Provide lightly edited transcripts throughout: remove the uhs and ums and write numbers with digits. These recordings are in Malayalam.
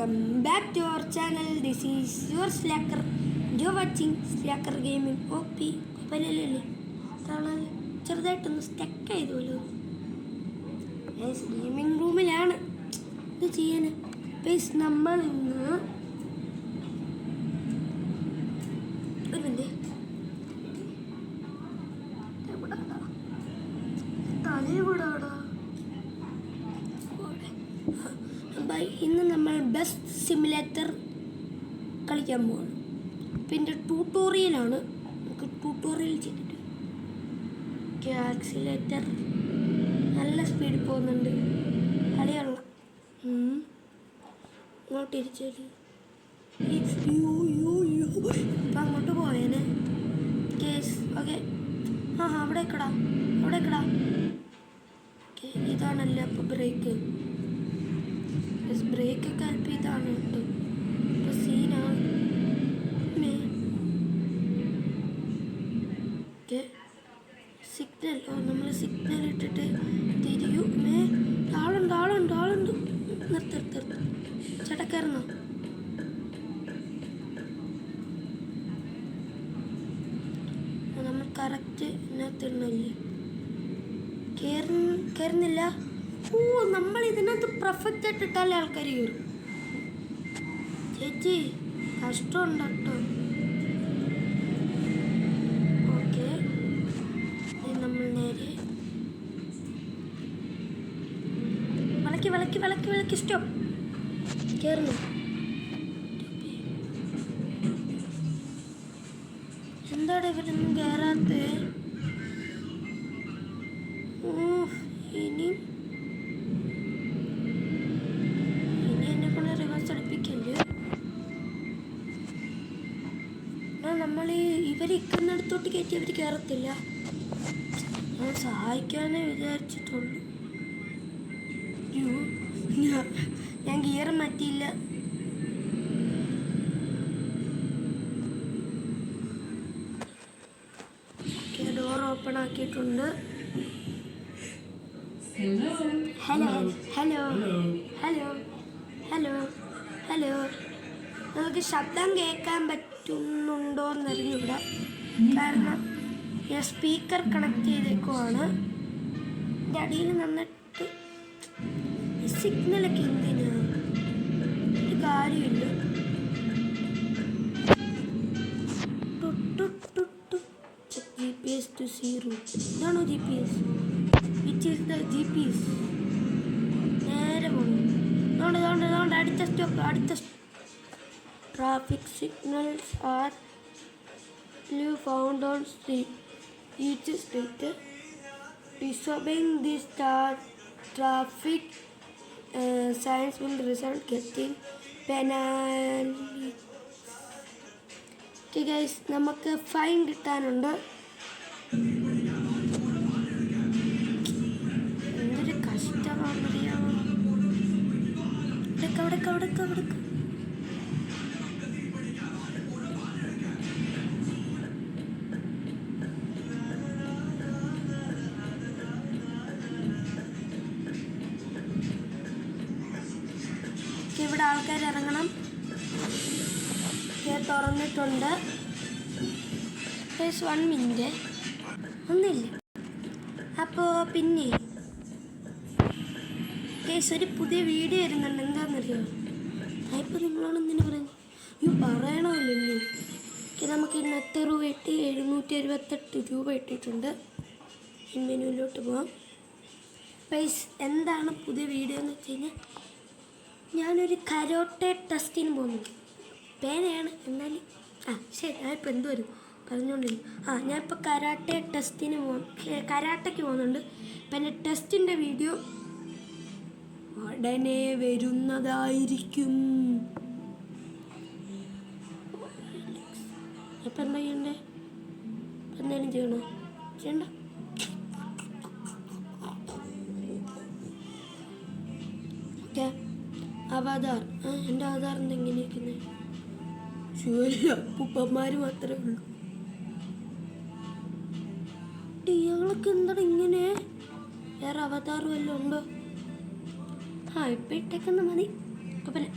welcome back to our channel. This is your Slacker. You're watching Slacker Gaming OP. ചെറുതായിട്ടൊന്ന് സ്റ്റക്ക് ചെയ്തോളൂ. ഗെയിമിംഗ് റൂമിലാണ് ഇത് ചെയ്യാൻ. നമ്മൾ ഇന്ന് ഒരു മിനിറ്റ് തലവിടാടാ. ഇന്ന് നമ്മൾ ബെസ്റ്റ് സിമുലേറ്റർ കളിക്കാൻ പോവാണ്. പിന്നെ ട്യൂട്ടോറിയലാണ്. നമുക്ക് ട്യൂട്ടോറിയൽ ചെയ്തിട്ട് ആക്സിലേറ്റർ നല്ല സ്പീഡിൽ പോകുന്നുണ്ട്. കളിയുള്ള ഇങ്ങോട്ട് ഇരിച്ചൊരു ഇപ്പം അങ്ങോട്ട് പോയേനെ കേസ്. ഓക്കെ, അവിടെ വെക്കടാ. ഓക്കെ, ഇതാണല്ലേ അപ്പോൾ ബ്രേക്ക്. ബ്രേക്കൊക്കെ അല്പം ഇതാണ് കേട്ടോ. ഇപ്പോൾ സീനാണ്. Okay, signal. നമ്മൾ സിഗ്നൽ ഇട്ടിട്ട് തിരിയും. ആളുണ്ട്. നിർത്തി ചേട്ടാ കയറുന്നോ? നമ്മൾ കറക്റ്റ് ഇതിനകത്തിടണല്ലേ. കയറുന്നില്ല. നമ്മൾ ഇതിനകത്ത് പെർഫെക്റ്റ് ആയിട്ട് ഇട്ടാലേ ആൾക്കാർ കയറും. ചേച്ചി കഷ്ടമുണ്ട് കേട്ടോ. ഓക്കെ, നമ്മൾ നേരെ വിളക്കി സ്റ്റോപ്പ്. കയറുന്നു. എന്താണ് ഇവരൊന്നും കയറാത്ത? ഇനി എന്നെ കൊണ്ട് റിവേഴ്സ് അടുപ്പിക്കല്ലേ. നമ്മൾ ഇവരിക്കുന്നിടത്തോട്ട് കയറ്റി അവർ കയറത്തില്ല. ഞാൻ സഹായിക്കാനേ വിചാരിച്ചിട്ടുള്ളൂ. ഞാൻ ഗിയർ മാറ്റിയില്ല. ഡോർ ഓപ്പൺ ആക്കിയിട്ടുണ്ട്. ഹലോ. നമുക്ക് ശബ്ദം കേൾക്കാൻ പറ്റുന്നുണ്ടോ എന്നറിഞ്ഞൂടാ. കാരണം ഞാൻ സ്പീക്കർ കണക്ട് ചെയ്തേക്കുവാണ്. എൻ്റെ അടിയിൽ നന്നിട്ട് സിഗ്നലൊക്കെ എന്തിനാ? ഒരു കാര്യമില്ല. GPS to zero. ഇതാണോ GPS? Which is the GPS? നേരെ പോകുന്നു. അടുത്ത stop. Traffic signals are found on each street. Disobeying this traffic signs will result getting penalty. Okay guys, നമുക്ക് ഫൈൻ കിട്ടാനുണ്ട്. എന്തൊരു കഷ്ടമാണെന്നറിയാമോ. അവിടെ ഇവിടെ ആൾക്കാർ ഇറങ്ങണം. തുറന്നിട്ടുണ്ട്. 1 മിനിറ്റ് ഒന്നുമില്ല. അപ്പോൾ പിന്നെ ഒരു പുതിയ വീഡിയോ വരുന്നുണ്ട്. എന്താണെന്നറിയോ? ഇപ്പോൾ നിങ്ങളോട് എന്തിനു പറയുന്നു? പറയണമല്ലോ. നമുക്ക് ഇന്ന് എത്ര രൂപ ഇട്ട്? 778 രൂപ ഇട്ടിട്ടുണ്ട്. മെനുവിലോട്ട് പോവാം. എന്താണ് പുതിയ വീഡിയോ എന്ന് വെച്ച് കഴിഞ്ഞാൽ, ഞാനൊരു കരാട്ടെ ടെസ്റ്റിന് പോകുന്നുണ്ട്. പേനയാണ് എന്നാലും ശരി. ഞാനിപ്പോൾ എന്ത് വരും പറഞ്ഞുകൊണ്ടിരുന്നു. ഞാനിപ്പോൾ കരാട്ടയ്ക്ക് പോകുന്നുണ്ട്. പിന്നെ ടെസ്റ്റിൻ്റെ വീഡിയോ ഉടനെ വരുന്നതായിരിക്കും. ഇപ്പം എന്താ ചെയ്യണ്ടേ? എന്തെങ്കിലും ചെയ്യണ്ട. ഓക്കെ, അവതാർ. എൻ്റെ അവതാർ എന്തെങ്ങനെ ഇരിക്കുന്നത്? അപ്പൂപ്പന്മാർ മാത്രമേ ഉള്ളൂ. ഇയാൾക്ക് എന്താണ് ഇങ്ങനെ? വേറെ അവതാർ വല്ലതും ഉണ്ടോ? ഇപ്പം ഇട്ടേക്കുന്ന മതി. കുഴപ്പമില്ല.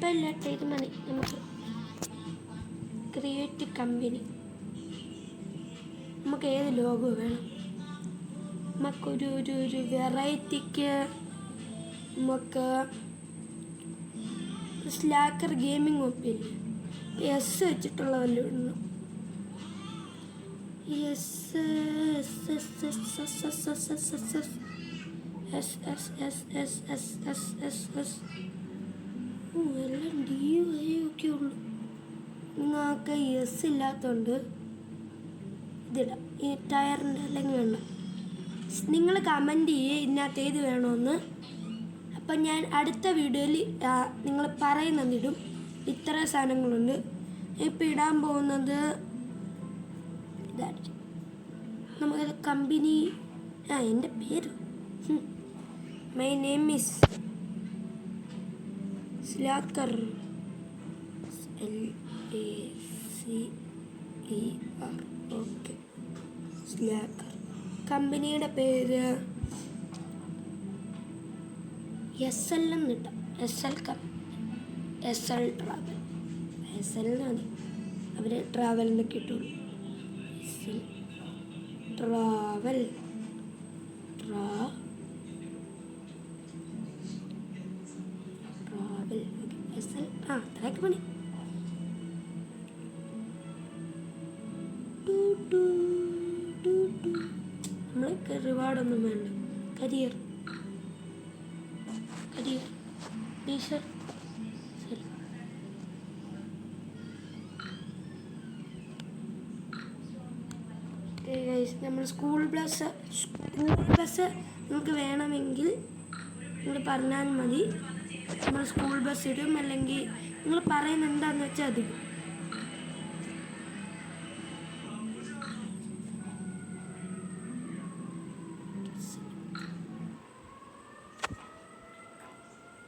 കുഴപ്പമില്ല, ഇത് മതി നമുക്ക്. Create company. നമുക്ക് ഏത് ലോഗോ വേണം? നമുക്കൊരു ഒരു വെറൈറ്റിക്ക് നമുക്ക് സ്ലാക്കർ ഗെയിമിംഗ് ഒപ്പില്ലേ, എസ് വെച്ചിട്ടുള്ള വല്ലതും ഇടണം. S S S S S S S S S S S S S S S S S. എല്ലാം ഡി വൈ ഒക്കെ ഉള്ളു. നിങ്ങൾക്ക് എസ് ഇല്ലാത്തതുകൊണ്ട് ഇതിടാം, ഈ ടയറിൻ്റെ അല്ലെങ്കിൽ വേണ്ട. നിങ്ങൾ കമൻറ്റ് ചെയ്യുക ഇതിനകത്ത് ഏത് വേണമെന്ന്. അപ്പം ഞാൻ അടുത്ത വീഡിയോയിൽ നിങ്ങൾ പറയുന്നതിടും. ഇത്ര സാധനങ്ങളുണ്ട്. ഇപ്പം ഇടാൻ പോകുന്നത് ഇതായിരിക്കും. നമുക്കത് കമ്പനി എൻ്റെ പേര് my name is Slacker. SLACER. Okay, Slacker. കമ്പനിയുടെ പേര് SL എന്ന് കിട്ടാം. SL travel. SL മതി, അവർ ട്രാവലിന് കിട്ടുള്ളൂ. SL travel. SL അത്രയൊക്കെ പണി. നമ്മൾക്ക് റിവാർഡൊന്നും വേണ്ട. Career teacher. ശരി, നമ്മൾ സ്കൂൾ ബസ് നമുക്ക് വേണമെങ്കിൽ നിങ്ങൾ പറഞ്ഞാൽ മതി. നമ്മൾ സ്കൂൾ ബസ് ഇടും, അല്ലെങ്കിൽ നിങ്ങൾ പറയുന്നത് എന്താണെന്ന് വെച്ചാൽ അത്.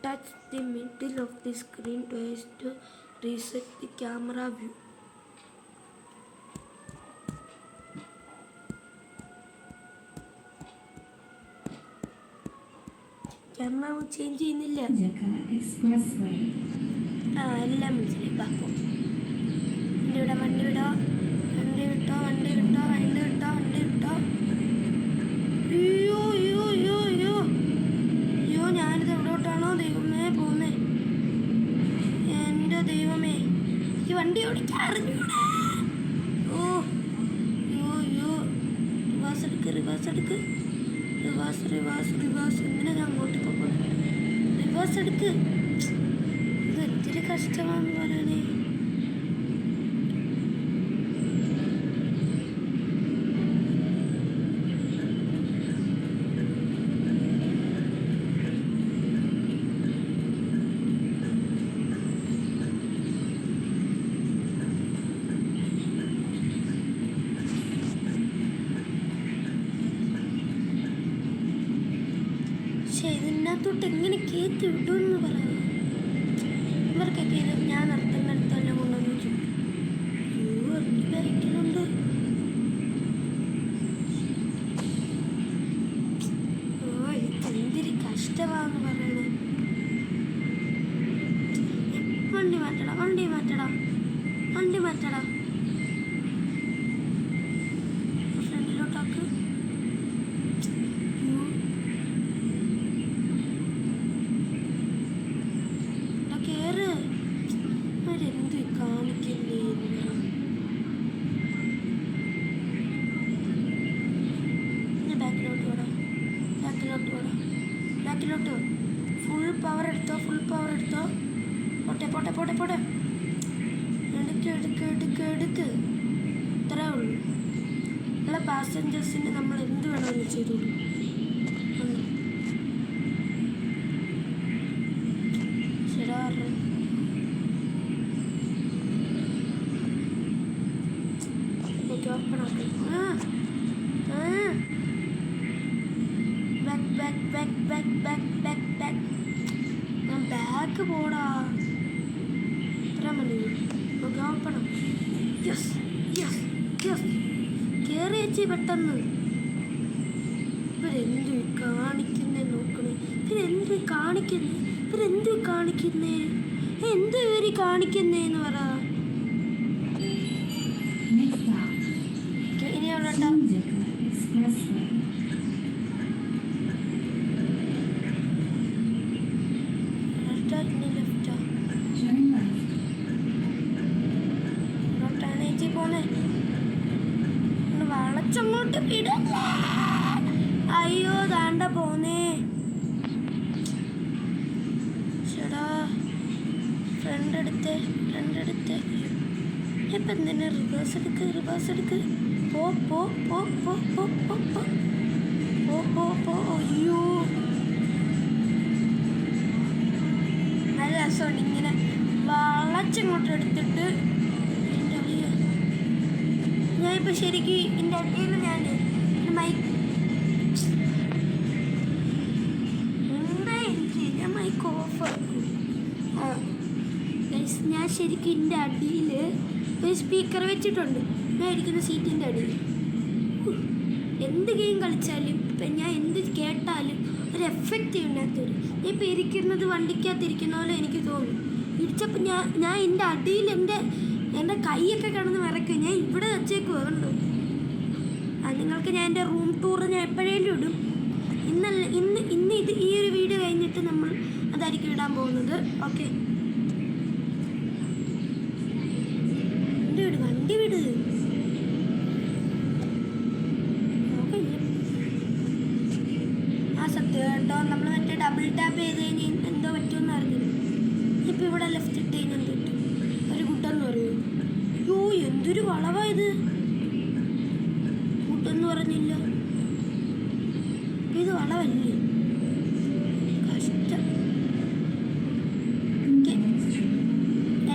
Touch the middle of the screen twice to reset the camera view. Camera change ചെയ്യുന്നില്ല. എല്ലാം മനസ്സിലായി. ബാപ്പോ വണ്ടി വിട്ടോ. അയ്യോ ഞാനിത് എവിടോട്ടാണോ ദൈവമേ പോകുന്നേ? എൻ്റെ ദൈവമേ, ഈ വണ്ടി ഓടിക്കാൻ അറിഞ്ഞൂടാ. റിവേഴ്സ് എടുക്ക്. എന്തിനാ ഞാൻ അങ്ങോട്ട് പോകുന്നത്? റിവേഴ്സ് എടുക്ക്. ഇത് ഒത്തിരി കഷ്ടമാണെന്ന് പറയണേ. പക്ഷേ ഇതിനകത്തോട്ട് എങ്ങനെ കയറ്റി വിടുമെന്ന് പറയാം. ഇവർക്കൊക്കെ ഇത് ഞാൻ നിർത്തുന്നിടത്തെല്ലാം കൊണ്ടുവന്ന് വെച്ചു. ബൈക്കിലുണ്ട്. എന്തൊരു കഷ്ടമാണെന്ന് പറയണേ. വണ്ടി മാറ്റടാ. ഫ്രണ്ടിലോട്ടാക്ക്. അവരെന്ത് കാണിക്കുന്നേ? ബാക്കിലോട്ട് ഫുൾ പവർ എടുത്തോ. പോട്ടെ. എടുക്ക്. ഇത്രേ ഉള്ളൂ. നമ്മളെ പാസഞ്ചേഴ്സിന് നമ്മൾ എന്ത് വേണമെങ്കിലും ചെയ്തു കൊടുക്കും. ശരി, ഓപ്പൺ ആക്കി. ബാക്ക് പോടാ. ഇത്ര മതി. ഓപ്പൺ. യെസ് കേറി വെച്ചി പെട്ടെന്ന്. ഇവരെന്തു കാണിക്കുന്നേ നോക്കണേ. ഇവരെന്തു കാണിക്കുന്നേ? എന്ത് ഇവര് കാണിക്കുന്നേന്ന് പറ. ഇനി അവിടെ പോന്നെ വളച്ചങ്ങോട്ട് വിടല്ല. അയ്യോ ദാണ്ട പോന്നേ. ചേടാ ഫ്രണ്ട് എടുത്ത് ഇപ്പം എന്തിനാ റിവേഴ്സ് എടുക്ക്. പോ പോ പോ പോ പോ പോ പോ പോ പോ പോ. അയ്യോ നല്ല രസമുണ്ട് ഇങ്ങനെ വളച്ചങ്ങോട്ട് എടുത്തിട്ട്. ഞാനിപ്പോൾ ശരിക്കും എൻ്റെ അടിയിൽ ഞാൻ മൈക്ക് ഞാൻ മൈക്ക് ഓഫ് ആക്കും. ഞാൻ ശരിക്കും എൻ്റെ അടിയിൽ ഒരു സ്പീക്കർ വെച്ചിട്ടുണ്ട്. ഞാൻ ഇരിക്കുന്ന സീറ്റിൻ്റെ അടിയിൽ. എന്ത് ഗെയിം കളിച്ചാലും ഇപ്പം ഞാൻ എന്ത് കേട്ടാലും ഒരു എഫക്റ്റ് ഉണ്ടാകത്തൊരു. ഞാൻ ഇപ്പോൾ ഇരിക്കുന്നത് വണ്ടിക്കകത്തിരിക്കുന്ന പോലെ എനിക്ക് തോന്നും. ഇടിച്ചപ്പോൾ ഞാൻ എൻ്റെ അടിയിൽ എൻ്റെ കൈയൊക്കെ കിടന്ന് വിറയ്ക്കും. ഞാൻ ഇവിടെ വെച്ചേക്കുവാ കണ്ടോ. നിങ്ങൾക്ക് ഞാൻ എൻ്റെ റൂം ടൂർ ഞാൻ എപ്പോഴേലും ഇടും. ഇന്ന് ഈ ഒരു വീഡിയോ കഴിഞ്ഞിട്ട് നമ്മൾ അതായിരിക്കും ഇടാൻ പോകുന്നത്. ഓക്കെ, വണ്ടി വിട്. ആ സത്യം കേട്ടോ, നമ്മൾ മറ്റേ ഡബിൾ ടാപ്പ് ചെയ്ത് കഴിഞ്ഞാൽ എന്തോ പറ്റുമെന്ന് അറിഞ്ഞില്ല. ഇപ്പം ഇവിടെ ലെഫ്റ്റ് ഇട്ട് കഴിഞ്ഞാൽ എന്ത് പറ്റും? ഒരു ഗുഡെന്ന് പറയൂ. യോ എന്തൊരു വളവായത്. ഗുഡെന്ന് പറഞ്ഞില്ല, ഇത് വളവല്ലേ. കഷ്ടം.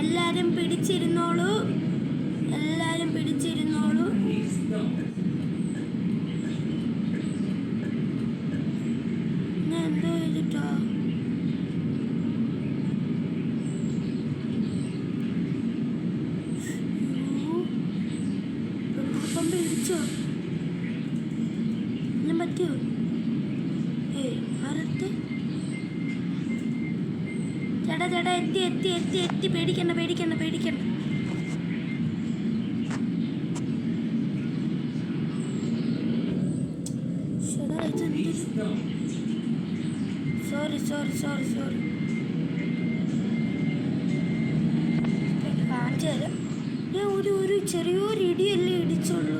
എല്ലാരും പിടിച്ചിരുന്നോളൂ. ഞാൻ എന്തോ ചെയ്തിട്ടോ. പിടിച്ചോ എല്ലാം പറ്റിയോ? ആരത്ത് ചേട്ടാ എത്തി. പേടിക്കണ്ട. സോറി കാണിച്ചു തരാം. ഞാൻ ഒരു ചെറിയൊരു ഇടിയല്ലേ ഇടിച്ചുള്ളൂ.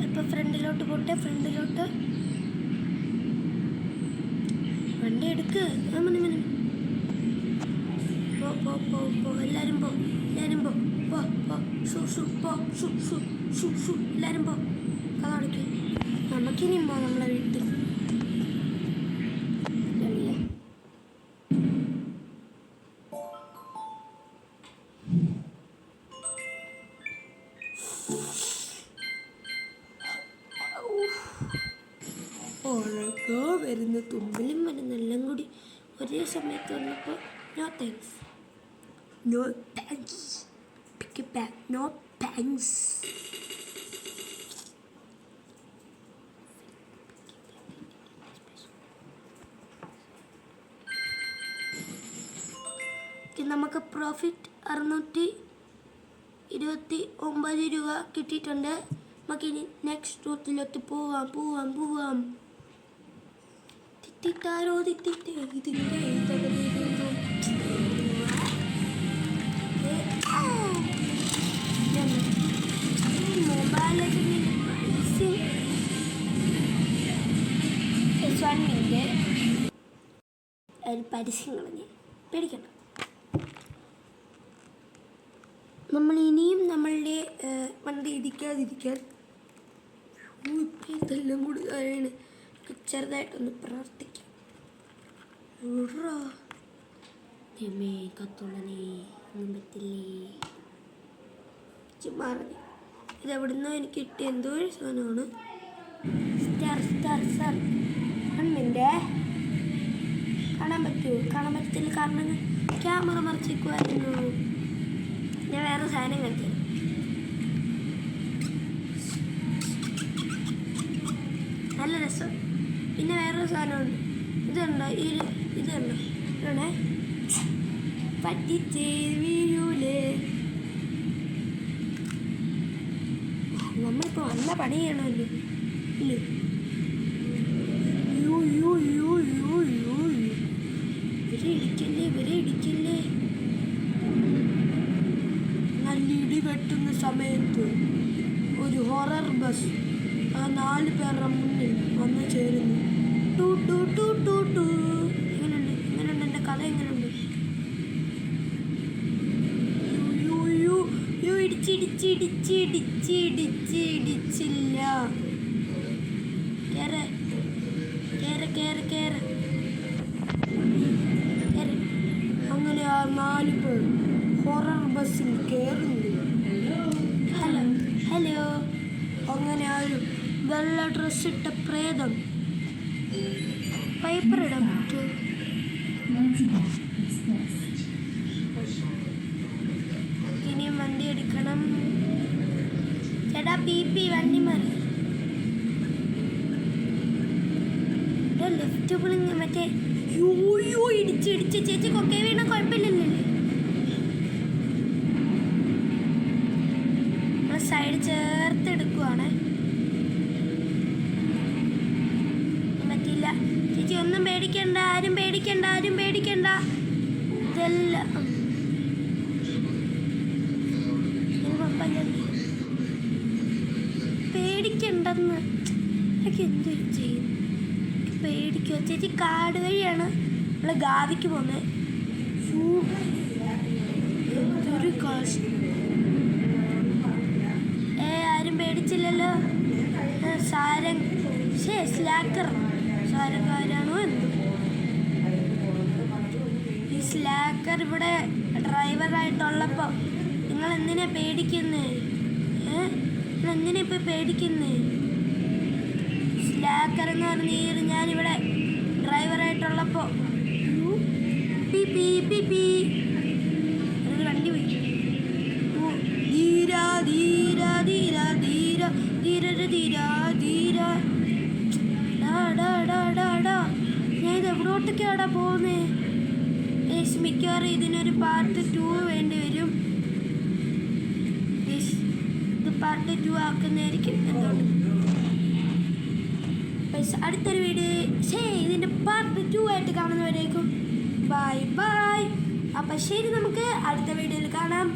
ഇപ്പം ഫ്രണ്ടിലോട്ട് വണ്ടി എടുക്ക്. പോ എല്ലാരും പോ. എല്ലാരും പോ. കഥ അടയ്ക്കും. നമുക്കിനിയും പോ നമ്മളെ വീട്ടിൽ. ഉറക്കോ വരുന്ന തുമ്പലും വരുന്ന എല്ലാം കൂടി ഒരേ സമയത്ത് വന്നപ്പോൾ no thanks. Pick it back. No thanks. നമുക്ക് പ്രോഫിറ്റ് 629 രൂപ കിട്ടിയിട്ടുണ്ട്. നമുക്കിനി നെക്സ്റ്റ് റൂട്ടിലോട്ട് പോവാം. തിത്തിട്ടാരോ ഇതിൻ്റെ പരസ്യം കളഞ്ഞ് പേടിക്കണ്ട. നമ്മൾ ഇനിയും നമ്മളുടെ വണ്ടി ഇടിക്കാതിരിക്കാൻ ഇതെല്ലാം കൂടി ചെറുതായിട്ടൊന്ന് പ്രാർത്ഥിക്കാം. കത്തോളനെ ഒന്നും പറ്റില്ലേ. ചുമ്മാ ഇതെവിടുന്നോ എനിക്ക് കിട്ടിയ എന്തോ ഒരു സാധനമാണ്. സ്റ്റാർ 1 മിനിറ്റ് കാണാൻ പറ്റുമോ? കാണാൻ പറ്റത്തില്ല, കാരണം ക്യാമറ മറിച്ചിരിക്കുമായിരുന്നു. ഞാൻ വേറെ സാധനം കാണിച്ചു. നല്ല രസം. പിന്നെ വേറൊരു സാധനമുണ്ട്. ഇതുണ്ടോ? ഇതുണ്ടോ? ഇതുണ്ടേ പറ്റിച്ചേ വീഴൂലേ. നമ്മളിപ്പോൾ നല്ല പണി ചെയ്യണമല്ലോ ഇല്ലേ? ഇവരെ ഇടിക്കല്ലേ. നല്ല ഇടി വെട്ടുന്ന സമയത്ത് ഒരു ഹൊറർ ബസ് 4 പേരുടെ മുന്നിൽ വന്ന് ചേരുന്നു. Two two two two two. എങ്ങനെയുണ്ട് എൻ്റെ കഥ? എങ്ങനെയുണ്ട്? ഇടിച്ചില്ല. കേറ്. അങ്ങനെ ആ 4 പേർ ഹൊറർ ബസ്സിൽ കയറുന്നു. ഹലോ. അങ്ങനെ ആ ഒരു വെള്ള ഡ്രസ്സിട്ട പ്രേതം പൈപ്പർ ഇടാൻ പറ്റുമോ? ഇനിയും വണ്ടി എടുക്കണം. ചേട്ടാ പി വണ്ടി മാറി. ലെഫ്റ്റ് പൊളിഞ്ഞ് മറ്റേ ഇടിച്ച് ചേച്ചി കൊക്കെ വീണ കുഴപ്പമില്ലല്ലേ? നമ്മൾ സൈഡ് ചേർത്ത് എടുക്കുവാണ്. പറ്റില്ല ചേച്ചി, ഒന്നും പേടിക്കണ്ട. ആരും പേടിക്കണ്ട. ഇതെല്ലാം പേടിക്കണ്ടെന്ന് എനിക്ക് എന്ത് ചെയ്യും? പേടിക്കുക ചേച്ചി. കാട് വഴിയാണ് നമ്മൾ ഗാവിക്ക് പോകുന്നത്. എന്തൊരു കഷ്ടം. ആരും പേടിച്ചില്ലല്ലോ. സാരംഗാരാണോ എന്തോ. ഈ സ്ലാക്കർ ഇവിടെ ഡ്രൈവറായിട്ടുള്ളപ്പോൾ നിങ്ങൾ എന്തിനാ പേടിക്കുന്നേ? എന്തിനാ ഇപ്പോൾ പേടിക്കുന്നേ? സ്ലാക്കർ എന്ന് പറഞ്ഞ ഞാനിവിടെ ഡ്രൈവറായിട്ടുള്ളപ്പോൾ വണ്ടി പോയി. ഞാൻ ഇത് എവിടോട്ടൊക്കെയാടാ പോകുന്നേ? മിക്കവാറും ഇതിനൊരു പാർട്ട് 2 വേണ്ടി വരും. ഇത് പാർട്ട് 2 ആക്കുന്നതായിരിക്കും. എന്തുകൊണ്ട് അടുത്തൊരു വീഡിയോ ഇതിൻ്റെ പാർട്ട് 2 ആയിട്ട് കാണുന്നവരേക്കും ബൈ. അപ്പം ശരി, നമുക്ക് അടുത്ത വീഡിയോയിൽ കാണാം.